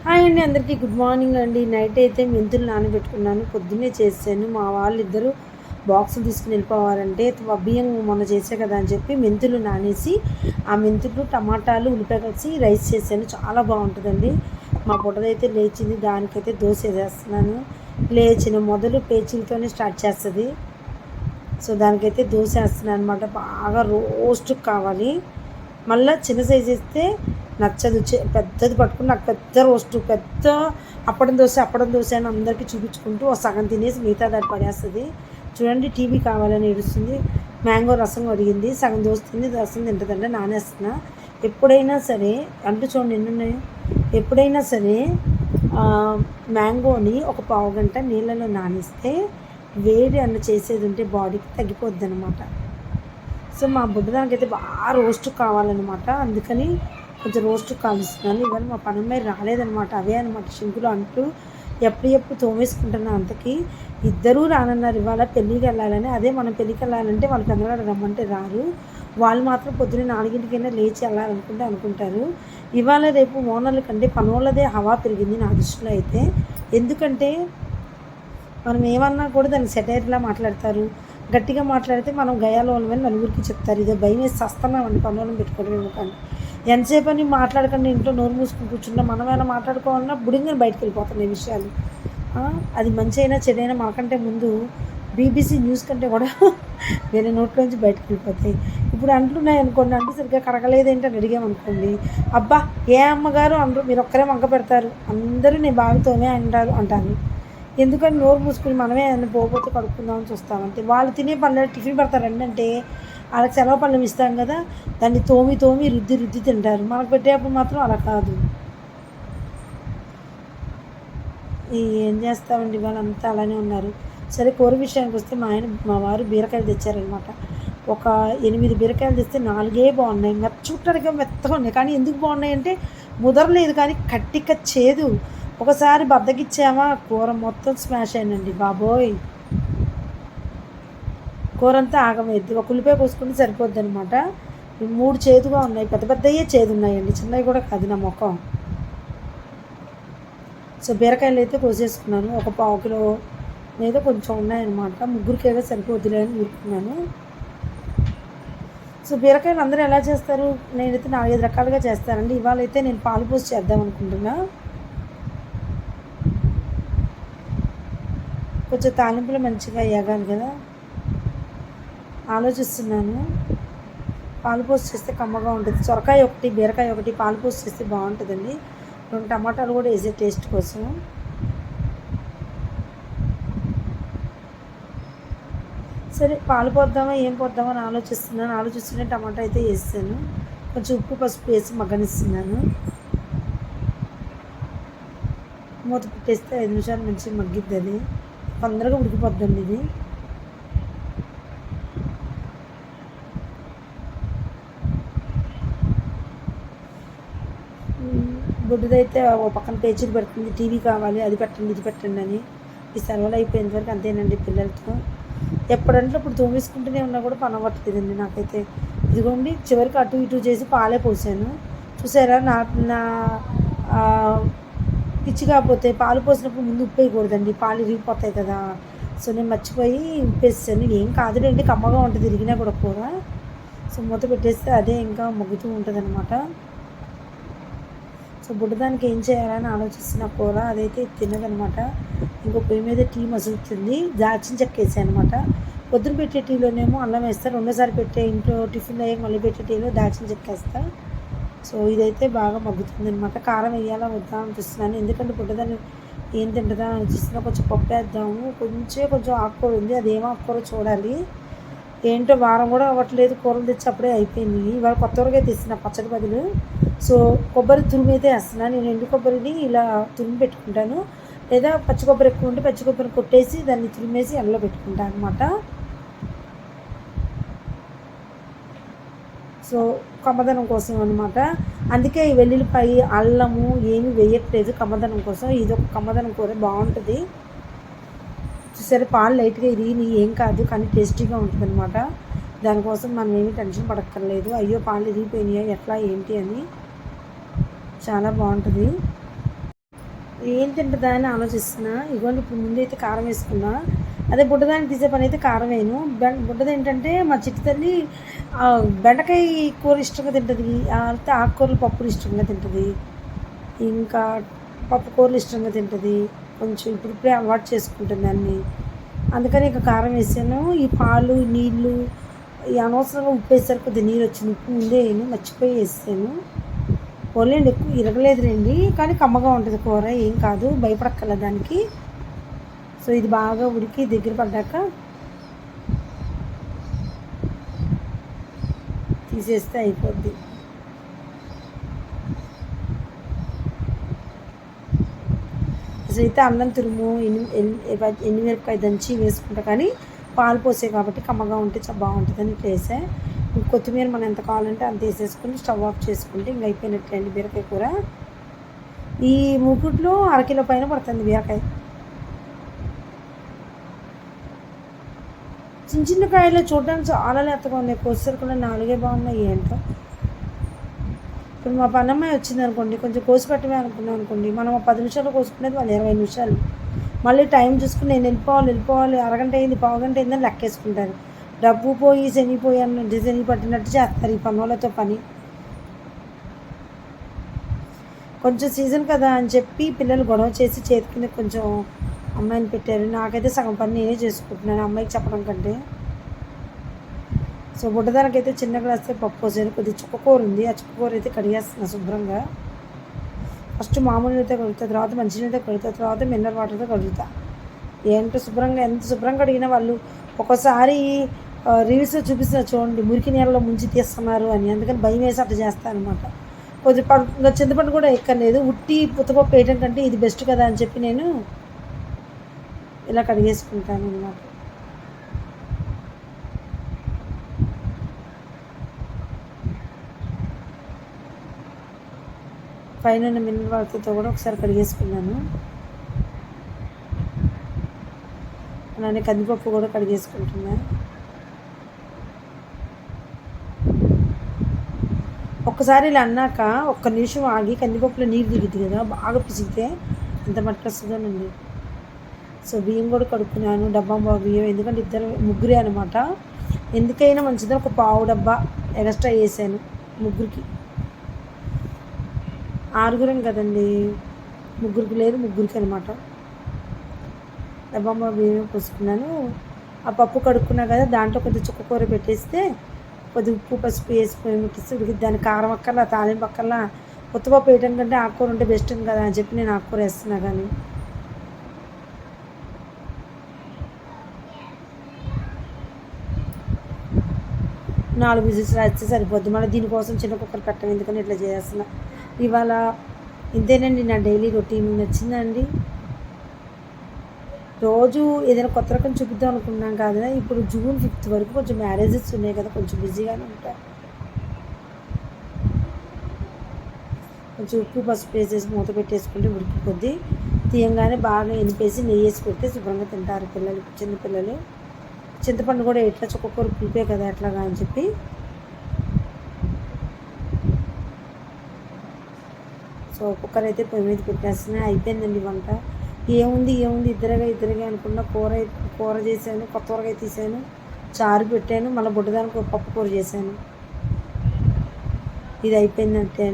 Hi అండి, అందరికీ good morning అండి. నైట్ అయితే మెంతులు నానబెట్టుకున్నాను, పొద్దున్నే చేశాను. మా వాళ్ళిద్దరూ బాక్సులు తీసుకుని వెళ్ళిపోవాలంటే బియ్యం మొన్న చేసే కదా అని చెప్పి మెంతులు నానేసి ఆ మెంతులు టమాటాలు ఉల్లిపాయ కలిసి రైస్ చేశాను. చాలా బాగుంటుందండి. మా బుడ్డదైతే లేచింది, దానికైతే దోశ వేసేస్తున్నాను. లేచిన మొదలు పేచీలతోనే స్టార్ట్ చేస్తుంది. సో దానికైతే దోశ వేస్తున్నాను అనమాట. బాగా రోస్ట్ కావాలి. మళ్ళీ చిన్న సైజు ఇస్తే నచ్చదు. పెద్దది పట్టుకుని నాకు పెద్ద రోస్ట్, పెద్ద అప్పడం దోశ అని అందరికీ చూపించుకుంటూ ఒక సగం తినేసి మిగతా దాన్ని పడేస్తుంది. చూడండి, టీవీ కావాలని ఏడుస్తుంది. మ్యాంగో రసం అడిగింది, సగం దోశ తింది, రసం తింటుందంటే నానేస్తున్నా. ఎప్పుడైనా సరే అంటూ చూడండి ఎన్నున్నాయో. ఎప్పుడైనా సరే మ్యాంగోని ఒక పావు గంట నీళ్ళలో నానేస్తే వేడి అన్న చేసేది ఉంటే బాడీకి తగ్గిపోద్ది అనమాట. సో మా బుడ్డదానికి అయితే బాగా రోస్ట్ కావాలన్నమాట. అందుకని కొంచెం రోస్ట్ కాలుస్తున్నాను. ఇవాళ మా పనమ్మాయి రాలేదనమాట. అవే అనమాట షింకులు అంటూ ఎప్పుడు తోమేసుకుంటున్నా. అంతకి ఇద్దరూ రానన్నారు ఇవాళ పెళ్ళికి వెళ్ళాలని. అదే మనం పెళ్ళికి వెళ్ళాలంటే వాళ్ళు పెద్దవాడు రమ్మంటే రారు. వాళ్ళు మాత్రం పొద్దున్న 4ంటికైనా లేచి అనుకుంటారు. ఇవాళ రేపు ఓనర్ల కంటే పనోళ్ళదే హవా పెరిగింది నా దృష్టిలో అయితే. ఎందుకంటే మనం ఏమన్నా కూడా దాన్ని సెటైర్లా మాట్లాడతారు. గట్టిగా మాట్లాడితే మనం గయాలోనమని నలుగురికి చెప్తారు. ఇదే భయం వేసి వస్తున్నామండి పనులను పెట్టుకోవడం. కానీ ఎంతసేపు అని మాట్లాడకుండా ఇంట్లో నోరు మూసుకుని కూర్చున్నా మనమైనా మాట్లాడుకోవాలన్నా బుడింగని బయటకు వెళ్ళిపోతున్నాయి విషయాలు. అది మంచి అయినా చెడైనా మనకంటే ముందు బీబీసీ న్యూస్ కంటే కూడా వేరే నోట్లోంచి బయటకు వెళ్ళిపోతాయి. ఇప్పుడు అంటున్నాయి అనుకోండి, అంటూ సరిగ్గా కడగలేదేంటి అని అడిగామనుకోండి, అబ్బా ఏ అమ్మగారు అందరూ మీరు ఒక్కరే వంక పెడతారు, అందరూ నేను బావితోనే అంటారు. ఎందుకని నోరు మూసుకుని మనమే ఏదైనా పోతే కడుక్కుందామని చూస్తామంటే వాళ్ళు తినే పనులు టిఫిన్ పెడతారండి అంటే వాళ్ళకి సెలవు పళ్ళం ఇస్తాం కదా, దాన్ని తోమి రుద్ది తింటారు. మనకు పెట్టేటప్పుడు మాత్రం అలా కాదు. ఏం చేస్తామండి, వాళ్ళంతా అలానే ఉన్నారు. సరే, కూర విషయానికి వస్తే మా వారు బీరకాయలు తెచ్చారనమాట. ఒక 8 బీరకాయలు తెస్తే 4 బాగున్నాయి. చూడటానికి మెత్తగా ఉన్నాయి, కానీ ఎందుకు బాగున్నాయి అంటే ముదరలేదు, కానీ కట్టిక చేదు. ఒకసారి బద్దకిచ్చామా కూర మొత్తం స్మాష్ అయిందండి బాబోయ్. కూర అంతా ఆగమైద్ది. ఒక ఉల్లిపాయ కోసుకుంటే సరిపోద్ది అనమాట. 3 చేదుగా ఉన్నాయి, పెద్దయ్యే చేదు ఉన్నాయండి, చిన్నవి కూడా కాదు నా ముఖం. సో బీరకాయలు అయితే కోసేసుకున్నాను. ఒక పావు కిలో మీద కొంచెం ఉన్నాయన్నమాట. ముగ్గురికేగా సరిపోద్దులే అని ఊరుకున్నాను. సో బీరకాయలు అందరూ ఎలా చేస్తారు? నేనైతే 4-5 రకాలుగా చేస్తానండి. ఇవాళ అయితే నేను పాలు పోసి చేద్దాం అనుకుంటున్నా. కొంచెం తాలింపులు మంచిగా వేగాలి కదా, ఆలోచిస్తున్నాను. పాలు పోసి చేస్తే కమ్మగా ఉంటుంది. సొరకాయ ఒకటి, బీరకాయ ఒకటి పాలు పోసి చేస్తే బాగుంటుందండి. 2 టమాటాలు కూడా వేసే టేస్ట్ కోసం. సరే, పాలు పోద్దామా ఏం పోద్దామా అని ఆలోచిస్తూనే టమాటా అయితే వేసాను. కొంచెం ఉప్పు పసుపు వేసి మగ్గనిస్తున్నాను. మూత పెట్టేస్తే 5 నిమిషాలు మంచిగా మగ్గిద్ది. అది తొందరగా ఉడికిపోద్దండి ఇది. బుడ్డదైతే ఓ పక్కన పేచీలు పెడుతుంది, టీవీ కావాలి, అది పెట్టండి ఇది పెట్టండి అని. ఈ సెలవులు అయిపోయిన వరకు అంతేనండి పిల్లలతో. ఎప్పుడంటే అప్పుడు తోమేసుకుంటూనే ఉన్నా కూడా పని అవ్వట్లేదండి నాకైతే. ఇదిగోండి, చివరికి అటు ఇటు చేసి పాలే పోసాను. చూసారా, నా పిచ్చి కాకపోతే పాలు పోసినప్పుడు ముందు ఉప్పు వేయకూడదండి, పాలు ఇరిగిపోతాయి కదా. సో నేను మర్చిపోయి ఉప్పేసాను. ఏం కాదులేండి, కమ్మగా ఉంటుంది ఇరిగినా కూడా కూర. సో మూత పెట్టేస్తే అదే ఇంకా మగ్గుతూ ఉంటుంది అనమాట. సో బుడ్డదానికి ఏం చేయాలని ఆలోచిస్తున్న కూర అదైతే తిన్నదనమాట. ఇంకో పొయ్యి మీద టీ మసులుతుంది, దాల్చిన చెక్క వేసాను అనమాట. పొద్దున పెట్టే టీలోనేమో అల్లం వేస్తా, రెండోసారి పెట్టే ఇంట్లో టిఫిన్ అయ్యాక మళ్ళీ పెట్టే టీలో దాల్చిన చెక్క వేస్తా. సో ఇదైతే బాగా మగ్గుతుంది అనమాట. కారం వేయాలా వద్దా అనిపిస్తున్నాను, ఎందుకంటే బుడ్డదాన్ని ఏం తింటుందా అని అనిపిస్తున్నా. కొంచెం పప్పు వేద్దాము, కొంచెం ఆకుకూర ఉంది, అదేమో ఆకుకూర చూడాలి. ఏంటో వారం కూడా అవ్వట్లేదు, కూరలు తెచ్చి అప్పుడే అయిపోయింది. ఇవాళ కొత్త ఊరగాయ తెస్తున్నా పచ్చడి బదులు. సో కొబ్బరి తురుము అయితే వేస్తున్నాను. నేను ఎండు కొబ్బరిని ఇలా తురిమి పెట్టుకుంటాను, లేదా పచ్చి కొబ్బరి ఎక్కువ ఉంటే పచ్చి కొబ్బరిని కొట్టేసి దాన్ని తురిమేసి ఎండలో పెట్టుకుంటాను అనమాట. సో కమ్మదనం కోసం అనమాట. అందుకే ఈ వెల్లుల్లిపాయ అల్లము ఏమీ వేయట్లేదు కమ్మదనం కోసం. ఇది ఒక కమ్మదనం కూర బాగుంటుంది. చూసారా, పాలు లైట్గా ఇరిగి ఏం కాదు, కానీ టేస్టీగా ఉంటుంది అనమాట. దానికోసం మనం ఏమీ టెన్షన్ పడక్కర్లేదు. అయ్యో పాలు ఇరిగిపోయినాయా ఎట్లా ఏంటి అని. చాలా బాగుంటుంది. ఏం తింటుందా అని ఆలోచిస్తున్నా. ఇగోండి ఇప్పుడు ముందైతే కారం వేసుకున్నా. అదే బుడ్డదాన్ని తీసే పని అయితే కారం వేయను. బుడ్డది ఏంటంటే మా చిట్టి తల్లి బెండకాయ కూర ఇష్టంగా తింటుంది, అయితే ఆకుకూరలు పప్పులు ఇష్టంగా తింటుంది, ఇంకా పప్పు కూరలు ఇష్టంగా తింటుంది. కొంచెం ఇప్పుడిప్పుడే అలవాటు చేసుకుంటుంది అన్నీ. అందుకని ఇంకా కారం వేసాను. ఈ పాలు నీళ్ళు ఈ అనవసరంగా ఉప్పు వేసారు, కొద్దిగా నీరు వచ్చింది. ఉప్పు ముందే వేయను, మర్చిపోయి వేసాను. పోలేండి ఎక్కువ ఇరగలేదులేండి, కానీ కమ్మగా ఉంటుంది కూర, ఏం కాదు, భయపడక్కల దానికి. సో ఇది బాగా ఉడికి దగ్గర పడ్డాక తీసేస్తే అయిపోద్ది. అసలు అయితే అన్నం తురుము ఎండుమిరపకాయ దంచి వేసుకుంటా, కానీ పాలు పోసే కాబట్టి కమ్మగా ఉంటే చాలా బాగుంటుందని ఇట్లా వేసా. కొత్తిమీర మనం ఎంత కావాలంటే అంత వేసేసుకుని స్టవ్ ఆఫ్ చేసుకుంటే ఇంక అయిపోయినట్లండి బీరకాయ కూర. ఈ మూకుట్లో అరకిలో పైన పడుతుంది బీరకాయ. చిన్న చిన్న కాయలు చూడడానికి చాలా లేతగా ఉన్నాయి, కోసేసరికి 4 బాగున్నాయి ఏంటో. ఇప్పుడు మా పన్నమ్మాయి వచ్చింది అనుకోండి, కొంచెం కోసి పెట్టమే అనుకున్నాం అనుకోండి, మనం 10 నిమిషాలు కోసుకునేది వాళ్ళు 20 నిమిషాలు. మళ్ళీ టైం చూసుకుని నేను వెళ్ళిపోవాలి, అరగంట అయింది, పావుగంట అయిందని లెక్కేసుకుంటారు. డబ్బు పోయి శనిపోయి అన్నట్టు శని పట్టినట్టు చేస్తారు ఈ పనులతో పని. కొంచెం సీజన్ కదా అని చెప్పి పిల్లలు గొడవ చేసి చేతి కింద కొంచెం అమ్మాయిని పెట్టారు. నాకైతే సగం పని నేనే చేసుకుంటున్నాను అమ్మాయికి చెప్పడం కంటే. సో బుడ్డదానికైతే చిన్న గ్లాస్ పప్పు పోసాను, కొద్దిగా చుక్కకూర ఉంది, ఆ చుక్కకూర అయితే కడిగేస్తున్నా శుభ్రంగా. ఫస్ట్ మామూలు అయితే కడుగుతా, తర్వాత మంచినీళ్ళతో కడుగుతా, తర్వాత మినరల్ వాటర్తో కడుగుతా. ఏంటో శుభ్రంగా, ఎంత శుభ్రంగా కడిగినా వాళ్ళు ఒక్కోసారి రీల్స్లో చూపిస్తున్నారు చూడండి, మురికి నీళ్ళలో ముంచి తీస్తున్నారు అని, అందుకని భయం వేసి అట్లా చేస్తాను అనమాట. కొద్దిగా ఇంకా చింతపండు కూడా ఎక్కర్లేదు, ఉట్టి పుత్తపప్పు వేయటం కంటే ఇది బెస్ట్ కదా అని చెప్పి నేను ఇలా కడిగేసుకుంటాను అన్నమాట. పైన మినరల్ వాటర్తో కూడా ఒకసారి కడిగేసుకున్నాను. అలానే కందిపప్పు కూడా కడిగేసుకుంటున్నాను. ఒక్కసారి ఇలా అన్నాక ఒక్క నిమిషం ఆగి కందిపప్పులో నీరు దిగుద్ది కదా, బాగా పిసిగితే ఎంత మట్టి వస్తుందోనండి. సో బియ్యం కూడా కడుక్కున్నాను, డబ్బా బియ్యం, ఎందుకంటే ముగ్గురే అనమాట. ఎందుకైనా మంచిది ఒక పావు డబ్బా ఎక్స్ట్రా వేసాను ముగ్గురికి. 6 కదండి, ముగ్గురికి లేదు, ముగ్గురికి అనమాట. డబ్బా బియ్యం పోసుకున్నాను. ఆ పప్పు కడుక్కున్నా కదా, దాంట్లో కొద్దిగా చుక్కకూర పెట్టేస్తే కొద్దిగా ఉప్పు పసుపు వేసిపోయి ముట్టిస్తే ఉడికి, దాని కారం అక్కర్లా తాలింపు అక్కర్లా. కొత్తపప్పు వేయటం కంటే ఆకుకూర ఉంటే బెస్ట్ కదా అని చెప్పి నేను ఆకుకూర వేస్తున్నా. కానీ 4 విజిల్స్ రాస్తే సరిపోద్ది. మళ్ళీ దీనికోసం చిన్న కుక్కర్ పెట్టడం ఎందుకని ఇట్లా చేస్తున్నా. ఇవాళ ఇంతేనండి నా డైలీ రొటీన్. నచ్చిందండి. రోజు ఏదైనా కొత్త రకం చూపిద్దాం అనుకున్నాం కాదు. ఇప్పుడు June 5th వరకు కొంచెం మ్యారేజెస్ ఉన్నాయి కదా, కొంచెం బిజీగానే ఉంటాయి. కొంచెం ఉప్పు పసుపు వేసేసి మూత పెట్టేసుకుంటే ఉడికిపోద్ది. తీయంగానే బాగా ఎనిపేసి నెయ్యి వేసి పెడితే శుభ్రంగా తింటారు పిల్లలు, చిన్నపిల్లలు. చింతపండు కూడా ఎట్లా చుక్కకూర పులిపే కదా ఎట్లాగా అని చెప్పి. సో కుక్కర్ అయితే పొయ్యి మీద పెట్టేస్తున్నా. అయిపోయిందండి వంట. ఏముంది ఇద్దరుగా అనుకున్న కూర చేశాను, కొత్త కూరగాయ తీసాను, చారు పెట్టాను, మళ్ళీ బుడ్డదానికి పప్పు కూర చేశాను. ఇది అయిపోయిందంటే